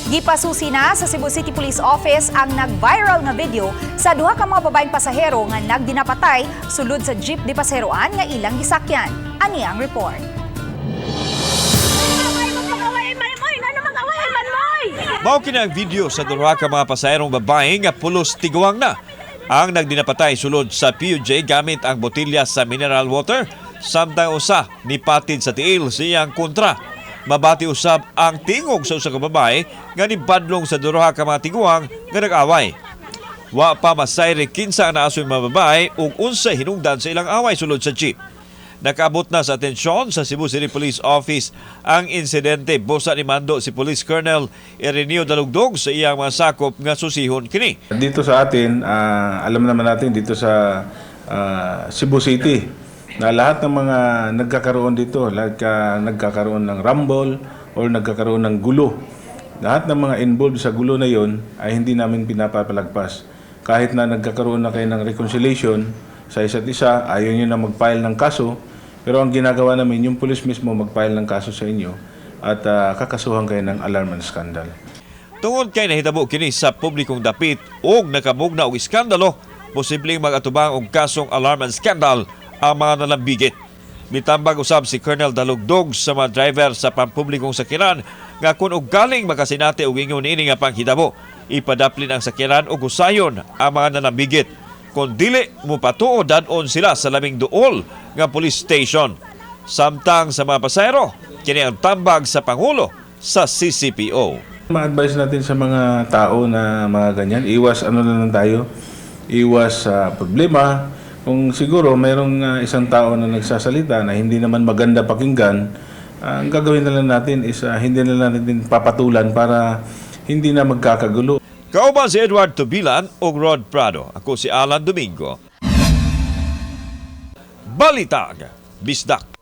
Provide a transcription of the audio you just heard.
Gipasusi na sa Cebu City Police Office ang nag-viral nga video sa duha ka mga babaeng pasahero nga nagdinapatay sulod sa jeep di pasaheroan nga ilang gisakyan. Ani ang report. Mao kini ang video sa duha ka mga pasaherong babae nga pulos tiguang na. Ang nagdinapatay sulod sa PUJ gamit ang botilya sa mineral water, samtang usa nipatid sa tiil siyang kontra. Mabati usab ang tingog sa usa ka babae nga nibadlong sa duha ka mga tiguang nga nag-away. Wa pa masayre kinsa na asoy mga babae ug unsay hinungdan sa ilang away sulod sa jeep. Nakaabot na sa atensyon sa Cebu City Police Office ang insidente. Busa ni mando si Police Colonel Ireneo Dalugdog sa iyang mga sakop nga susihon kini. Dito sa atin, alam naman natin dito sa Cebu City na lahat ng mga nagkakaroon dito, nagkakaroon ng rumble or nagkakaroon ng gulo. Lahat ng mga involved sa gulo na yon ay hindi namin pinapapalagpas. Kahit na nagkakaroon na kayo ng reconciliation sa isa't isa, ayaw nyo na mag-file ng kaso, pero ang ginagawa namin, yung police mismo mag-file ng kaso sa inyo at kakasuhan kayo ng alarm and scandal. Tungod kay nahitabo kini sa publikong dapit ug nakabugna og iskandalo, posibleng mag-atubang og kasong alarm and scandal ang mga nalambigit. Mitambag usab si Colonel Dalugdog sa mga driver sa pampublikong sakyanan nga kung og galing makasinati og ingon ini nga panghitabo, ipadaplin ang sakyanan ug usayon ang mga nalambigit. Kung dili mo patuod danon sila sa labing duol nga police station. Samtang sa mga pasahero, kini ang tambag sa Pangulo sa CCPO. Ma-advise natin sa mga tao na mga ganyan, iwas na lang tayo, iwas problema. Kung siguro mayroong isang tao na nagsasalita na hindi naman maganda pakinggan, ang gagawin na lang natin is hindi na lang natin papatulan para hindi na magkakagulo. Kauban si Edward Tubilan o Rod Prado. Ako si Alan Domingo. Balitag, Bisdak.